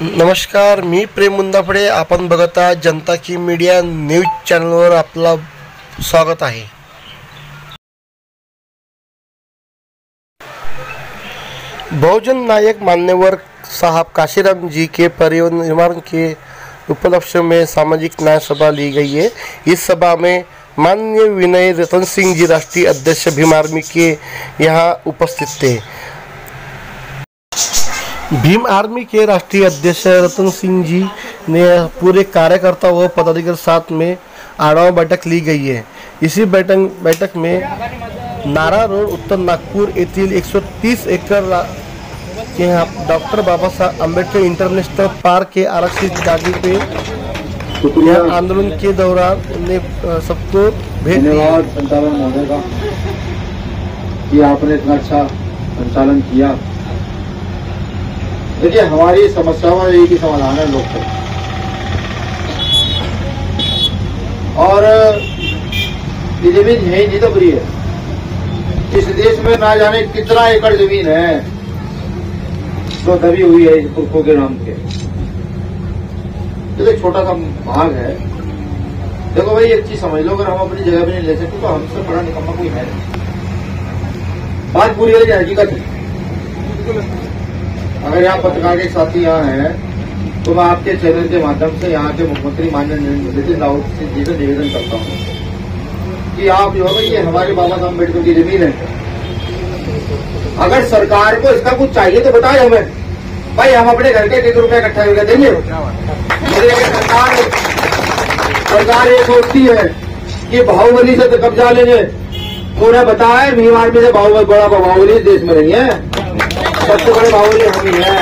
नमस्कार, मी प्रेम मुंदाफडे. आपण बघत आहात जनता की मीडिया न्यूज चॅनलवर. आपला स्वागत आहे. बहुजन नायक मान्यवर साहब काशीराम जी के परिनिर्वाण के उपलक्ष्य में सामाजिक न्याय सभा ली गई है. इस सभा में माननीय विनय रतन सिंह जी राष्ट्रीय अध्यक्ष भीम आर्मी के यहाँ उपस्थित थे. भीम आर्मी के राष्ट्रीय अध्यक्ष रतन सिंह जी ने पूरे कार्यकर्ता व पदाधिकारी साथ में आढावा बैठक ली गई है. इसी बैठक में नारा रोड उत्तर नागपूर येथील 130 एकड़ के डॉक्टर बाबा साहब अम्बेडकर इंटरनेशनल पार्क के आरक्षित जागे पे यह आंदोलन के दौरान ने सबको भेंट धन्यवाद संचालन महोदय का कि आपने इतना अच्छा संचालन किया. देखिए, हमारी समस्याओं का एक ही समाधान है, लोकतंत्र. और ये जमीन है ही नहीं तो बुरी है. इस देश में ना जाने कितना एकड़ जमीन है तो दबी हुई है इस पुरखों के नाम के. तो एक छोटा सा भाग है. देखो भाई, एक चीज समझ लो, अगर हम अपनी जगह भी नहीं ले सकते तो हमसे बड़ा निकम्मा कोई है नहीं. बात पूरी है, हकीकत है. अगर यहाँ पत्रकार के साथी यहाँ हैं तो मैं आपके चैनल के माध्यम से यहाँ के मुख्यमंत्री माननीय नितिन राउत जी से निवेदन करता हूँ कि आप जो है ये हमारे बाबा साहब अम्बेडकर की जमीन है. अगर सरकार को इसका कुछ चाहिए तो बताए हमें. भाई, हम अपने घर के 1 रुपया इकट्ठा करके देंगे. सरकार ये सोचती है कि बाहुबली से तो कब्जा लेंगे. उन्हें बताया भीम आर्मी से बड़ा बाहुबली देश में नहीं है. सबसे बड़े बाहुबली हम ही है.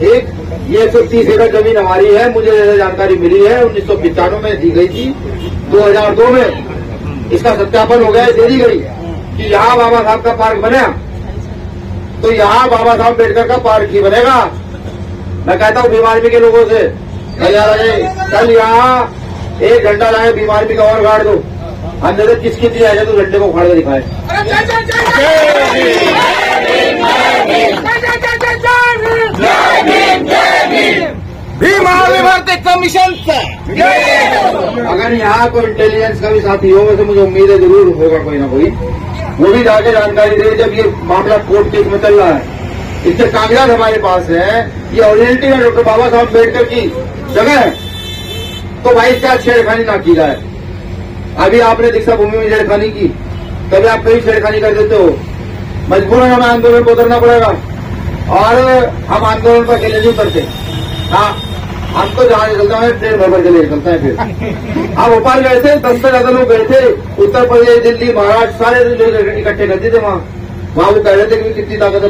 ये 130 एकड़ जमीन हमारी है. मुझे जैसे जानकारी मिली है 1995 में दी गई थी. 2002 में इसका सत्यापन हो गया, दे दी गई कि यहाँ बाबा साहब का पार्क बने तो यहाँ बाबा साहब अम्बेडकर का पार्क ही बनेगा. मैं कहता हूँ भीम आर्मी के लोगों से, कल यहाँ 1 घंटा लाए भीम आर्मी का और गाड़ दो. अंदर किसकी थी आएगा तो झंडे को उखाड़ के दिखाए. भीम आर्मी भर्ती कमीशन से अगर यहाँ कोई इंटेलिजेंस का भी साथी हो, वैसे मुझे उम्मीद है जरूर होगा कोई ना कोई, वो भी जाके जानकारी दे. जब ये मामला कोर्ट केस में चल रहा है, इसके कागजात हमारे पास है, ये ओरिजिनलिटी है डॉक्टर बाबा साहब अम्बेडकर की जगह है, तो भाई क्या छेड़खानी ना की जाए. अभी आपने दीक्षा भूमि में छेड़खानी की, कभी आप कहीं छेड़खानी कर देते हो. मजबूरन हमें आंदोलन को उतरना पड़ेगा और हम आंदोलन पर अकेले नहीं करते. हाँ, हम तो जहां निकलता है ट्रेन भर के लिए निकलता है. फिर हम भोपाल गए थे, 10 से ज्यादा लोग गए थे. उत्तर प्रदेश, दिल्ली, महाराष्ट्र सारे लोग इकट्ठे करते थे वहां वो कह रहे थे कि कितनी ताकत है.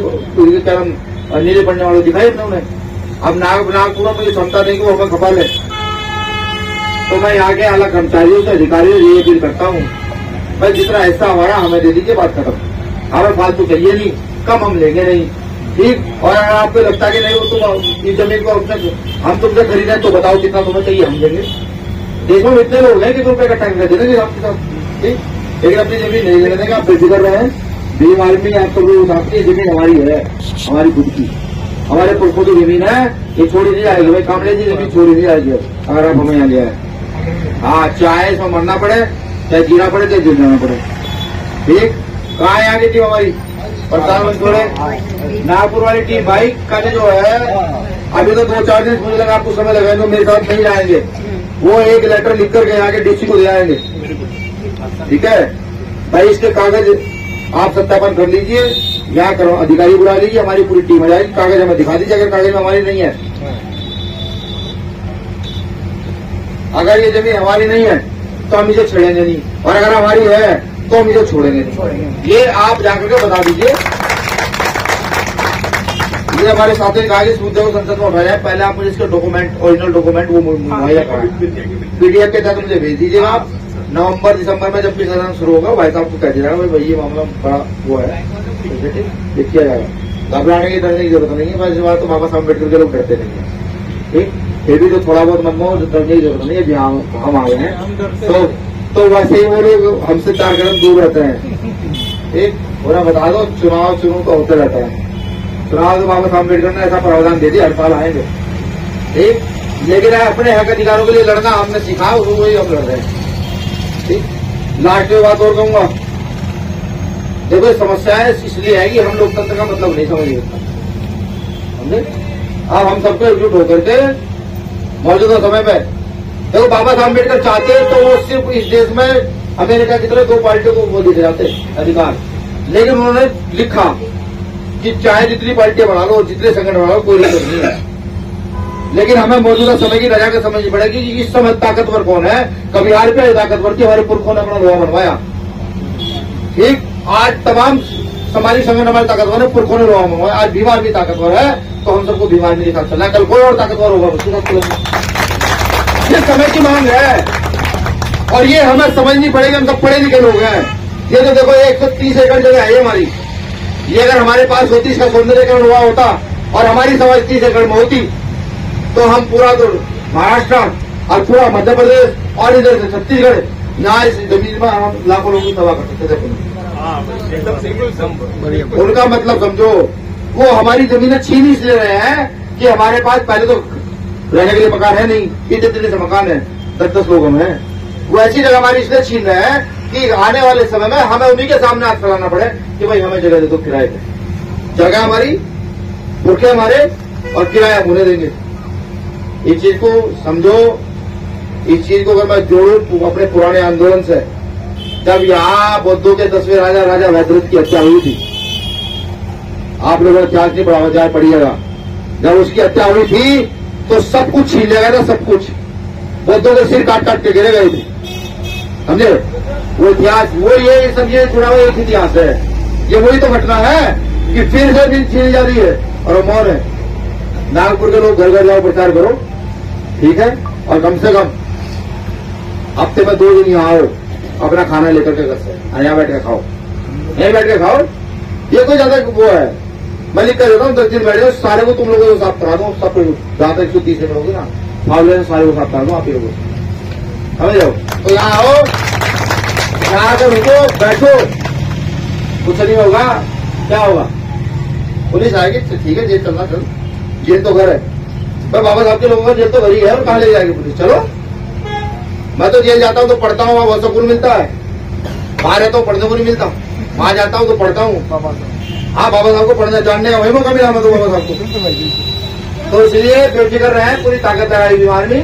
क्या हम नीले पड़ने वालों दिखाई उन्होंने. अब नागपुर में मुझे क्षमता नहीं कि वो हमें खपा ले. तो मैं यहाँ के आला कर्मचारियों से, अधिकारियों से ये अपील करता हूँ, भाई जितना हिस्सा हमारा हमें दे दीजिए, बात खत्म. हमें फालतू चाहिए नहीं, कम हम लेंगे नहीं, ठीक. और अगर आपको लगता है कि नहीं वो तुम इस जमीन को हम तुमसे खरीदे तो बताओ कितना तुम्हें चाहिए, हम देंगे. देश में इतने लोग हैं कि तुम रुपये इकट्ठा करके दे देंगे आपके साथ, ठीक. लेकिन अपनी जमीन नहीं लेने देंगे. आप बेफिक्र रहे. भीम आर्मी आप सब लोग उठाते हैं, जमीन हमारी है, हमारी खुद की, हमारे पुरखों की जमीन है. ये छोड़ी नहीं जाएगी भाई. कामले की जमीन छोड़ी नहीं जाएगी अगर आप हमें यहाँ लिया है. हाँ, चाहे इसमें मरना पड़े, चाहे जीना पड़े, चाहे जेल जाना पड़े, ठीक. कहाँ यहाँ की टीम हमारी प्रधानमंत्री नागपुर वाली टीम भाई का जो है, अभी तो 2-4 दिन मुझे लगा आपको समय लगाएंगे, मेरे साथ नहीं जाएंगे. वो एक लेटर लिख करके यहाँ के डीसी को दे आएंगे, ठीक है भाई. इसके कागज आप सत्यापन कर लीजिए, यहाँ करो, अधिकारी बुला लीजिए, हमारी पूरी टीम आ जाएगी. कागज हमें दिखा दीजिए अगर कागज में हमारी नहीं है. अगर ये जमीन हमारी नहीं है तो हम इसे छेड़ेंगे नहीं, और अगर हमारी है तो हम इसे छोड़ेंगे नहीं. ये आप जाकर के बता दीजिए. ये हमारे साथी ने कहा कि इस मुद्दे को संसद में उठाया है. पहले आप मुझे इसके डॉक्यूमेंट, ओरिजिनल डॉक्यूमेंट वो मुहैया कराएं. पीडीएफ के तहत मुझे भेज दीजिएगा. आप नवंबर-दिसंबर में जब भी सदन शुरू होगा, भाई साहब को कह दीजिएगा भाई ये मामला बड़ा वो है, ये किया जाएगा. घबराने की डरने की जरूरत नहीं है. बस इस बार तो बाबा साहब अम्बेडकर के लोग डरते नहीं है, ठीक. फिर भी तो थोड़ा बहुत मन में डरने की जरूरत नहीं है. हम आए हैं तो वैसे ही वो लोग हमसे 4 कदम दूर रहते हैं, ठीक. उन्हें बता दो, चुनाव तो होते रहता है. तो बाबा साहब अम्बेडकर ने ऐसा प्रावधान दे दिया, हर साल आएंगे, ठीक। लेकिन अपने हक अधिकारों के लिए लड़ना हमने सीखा, वही हम लड़ रहे हैं, ठीक। लास्ट में बात और कहूंगा, देखो समस्याएं इसलिए है कि हम लोकतंत्र का मतलब नहीं समझिए, समझे। अब हम सबको एकजुट होकर के मौजूदा समय में, देखो बाबा साहब अम्बेडकर चाहते तो वो सिर्फ इस देश में अमेरिका की तरह 2 पार्टियों को वो दे जाते अधिकार, लेकिन उन्होंने लिखा कि चाहे जितनी पार्टियां बना लो, जितने संगठन बना लो, कोई दिक्कत नहीं है, लेकिन हमें मौजूदा समय की रजा के समझनी पड़ेगी कि इस समय ताकतवर कौन है। कभी आर पे ताकतवर थी, हमारे पुरखों ने अपना लोहा बनवाया, ठीक। आज तमाम सामाजिक संगठन हमारे ताकतवर है, पुरखों ने लोहा बनवाया। आज भीम आर्मी ताकतवर है, तो हम सबको भीम आर्मी के साथ चलना है, कल कोई और ताकतवर होगा उसके साथ चलेंगे। ये समय की मांग है और ये हमें समझनी पड़ेगी। हम सब पढ़े लिखे लोग हैं। ये तो देखो 130 एकड़ जगह है हमारी, ये अगर हमारे पास होती, इसका सौंदर्यकरण हुआ होता और हमारी समाज 30 एकड़ में होती, तो हम पूरा तो महाराष्ट्र और पूरा मध्य प्रदेश और इधर से छत्तीसगढ़, यहाँ इस जमीन में हम लाखों लोगों की सेवा कर सकते थे। उनका मतलब समझो, वो हमारी जमीनें छीन इसलिए रहे हैं कि हमारे पास पहले तो रहने के लिए मकान है नहीं, इतने से मकान है, 10-10 लोग हम हैं। वो ऐसी जगह हमारी इसलिए छीन रहे हैं कि आने वाले समय में हमें उन्हीं के सामने हाथ फैलाना पड़े कि भाई हमें जगह दे दो किराए पे। जगह हमारी, पुरखे हमारे और किराया उन्हें देंगे। इस चीज को समझो। इस चीज को अगर मैं जोड़ू अपने पुराने आंदोलन से, जब यहाँ बौद्धों के 10वें राजा वैद्यरथ की हत्या हुई थी, आप लोगों ने इतिहास नहीं पढ़ा, जाए पढ़िएगा। जब उसकी हत्या हुई थी तो सब कुछ छीन लिया गया था, सब कुछ। बौद्धों के सिर काट काट के गिरे गए थे, समझे। वो इतिहास, वो ये सब ये जुड़ा हुआ एक इतिहास है। ये वही तो घटना है कि फिर से दिन छीनी जा रही है और वो मौन है। नागपुर के लोग घर घर जाओ, प्रचार करो, ठीक है। और कम से कम हफ्ते में 2 दिन यहाँ आओ, अपना खाना लेकर के घर से, यहाँ बैठ के खाओ, यहीं बैठ के खाओ। ये कोई ज्यादा वो है, मैं लिख कर देता हूँ, 10 दिन बैठ जाओ, सारे को तुम लोगों को साफ करा दो। सब जहां तक 130 में होगी ना, फावले सारे को साफ करा दो आप ही लोगों, समझ जाओ। तो यहाँ आओ, यहाँ आकर रुको, बैठो, कुछ नहीं होगा। क्या होगा? पुलिस आएगी, ठीक है, जेल चलना चल, जेल तो घर है। पर बाबा साहब के लोगों का जेल तो घर ही है, और कहाँ ले जाएगी पुलिस? चलो, मैं तो जेल जाता हूँ तो पढ़ता हूँ, वहाँ बहुत सुकून मिलता है। बाहर रहता हूँ, पढ़ने को नहीं मिलता। वहां जाता हूँ तो पढ़ता हूँ। हाँ, बाबा साहब को पढ़ना जानने का वही मौका मिला मैं तो बाबा साहब को। तो इसलिए बेफिक्र रहे, पूरी ताकत लगाई बीमार में।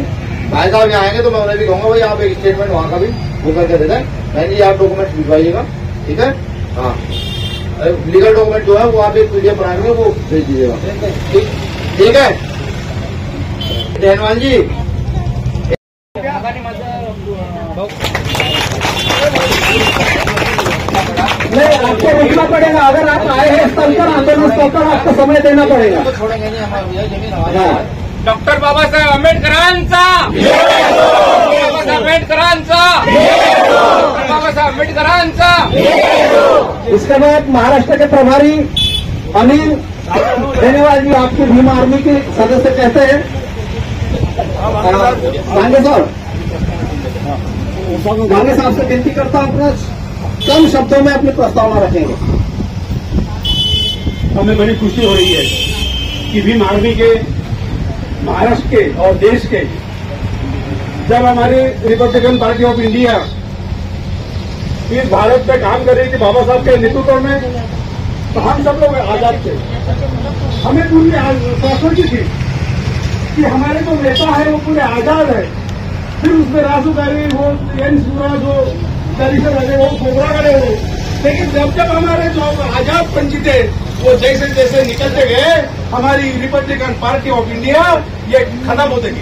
भाई साहब यहाँ आएंगे तो मैं उन्हें भी कहूंगा, भाई आप एक स्टेटमेंट वहाँ का भी वो करके दे दें। बहन जी आप डॉक्यूमेंट भिजवाइएगा, ठीक है। हाँ, लीगल डॉक्यूमेंट जो है वो आप एक PDF बनाएंगे, वो भेज दीजिएगा, ठीक है। धनवान जी, नहीं, आपको रुकना पड़ेगा। अगर आप आए हैं स्थल पर, आंदोलन स्थल पर, आपको समय देना पड़ेगा। छोड़ेंगे नहीं हम, डॉक्टर बाबासाहेब आंबेडकरांचा, बाबासाहेब आंबेडकरांचा, बाबासाहेब आंबेडकरांचा। इसके बाद महाराष्ट्र के प्रभारी अनिल बेनीवाल जी, आपकी भीम आर्मी के सदस्य कहते हैं, गांगे साहब से विनती करता हूं, अपना कम शब्दों में अपनी प्रस्तावना रखेंगे। हमें बड़ी खुशी हो रही है कि भीम आर्मी के, महाराष्ट्र के और देश के, जब हमारी रिपब्लिकन पार्टी ऑफ इंडिया इस भारत में काम कर रही थी बाबा साहब के नेतृत्व में, तो हम सब लोग आजाद थे। हमें पूरी आश्वासन थी कि हमारे जो नेता है वो पूरे आजाद है। फिर उसमें राजूकारी वो एन सूरज हो, दरिशर लगे वो कोबरा करे हो, लेकिन जब हमारे जो आजाद पंची थे वो जैसे जैसे निकलते गए, हमारी रिपब्लिकन पार्टी ऑफ इंडिया ये खत्म होते गई।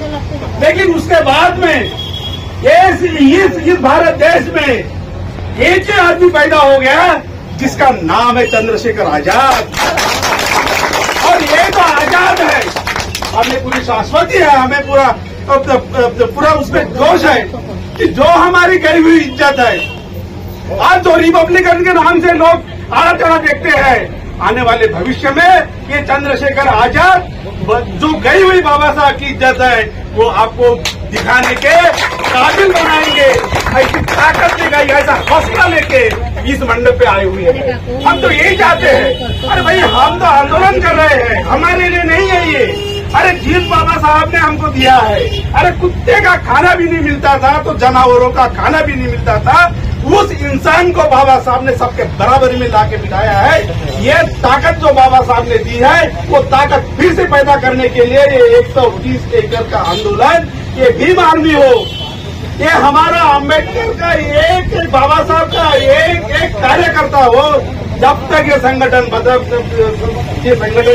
लेकिन उसके बाद में इस भारत देश में एक ही आदमी पैदा हो गया जिसका नाम है चंद्रशेखर आजाद। और ये तो आजाद है, हमें पूरी शाश्वती है, हमें पूरा उसमें जोश है कि जो हमारी गई हुई इज्जत है, आज जो रिपब्लिकन के नाम से लोग आड़ा देखते हैं, आने वाले भविष्य में ये चंद्रशेखर आजाद जो गई हुई बाबा साहब की इज्जत है वो आपको दिखाने के काबिल बनाएंगे। ऐसी ताकत देगा, ऐसा हौसला लेके इस मंडप पे आए हुए हैं। हम तो यही चाहते हैं, अरे भाई हम तो आंदोलन कर रहे हैं, हमारे लिए नहीं है ये। अरे जिस बाबा साहब ने हमको दिया है, अरे कुत्ते का खाना भी नहीं मिलता था तो जानवरों का खाना भी नहीं मिलता था, उस इंसान को बाबा साहब ने सबके बराबरी में लाके बिठाया है। ये ताकत जो बाबा साहब ने दी है, वो ताकत फिर से पैदा करने के लिए ये 130 एकड़ का आंदोलन, ये भीम आर्मी हो, ये हमारा अम्बेडकर का एक बाबा साहब का एक कार्यकर्ता हो, जब तक ये संगठन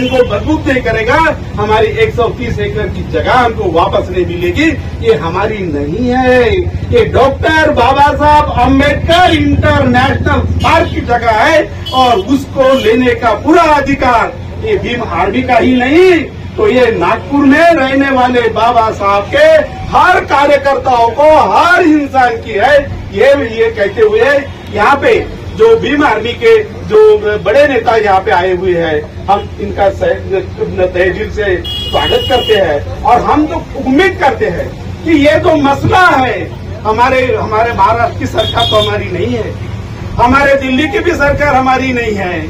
को मजबूत नहीं करेगा, हमारी 130 एकड़ की जगह हमको वापस नहीं मिलेगी। ये हमारी नहीं है, ये डॉक्टर बाबा साहब अम्बेडकर इंटरनेशनल पार्क की जगह है और उसको लेने का पूरा अधिकार ये भीम आर्मी का ही नहीं, तो ये नागपुर में रहने वाले बाबा साहब के हर कार्यकर्ताओं को, हर इंसान की है। ये कहते हुए यहाँ पे जो भीम आर्मी के जो बड़े नेता यहाँ पे आए हुए हैं, हम इनका तहे दिल से स्वागत करते हैं और हम तो उम्मीद करते हैं कि ये जो मसला है, हमारे महाराष्ट्र की सरकार तो हमारी नहीं है, हमारे दिल्ली की भी सरकार हमारी नहीं है,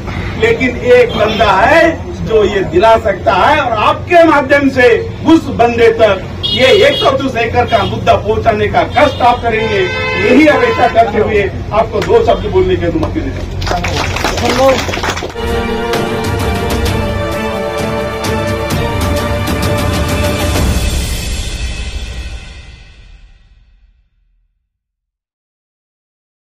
लेकिन एक बंदा है जो ये दिला सकता है और आपके माध्यम से उस बंदे तक ये 130 एकड़ का मुद्दा पहुंचाने का कष्ट आप करेंगे, यही अपेक्षा करते हुए आपको 2 शब्द बोलने की अनुमति देता हूं।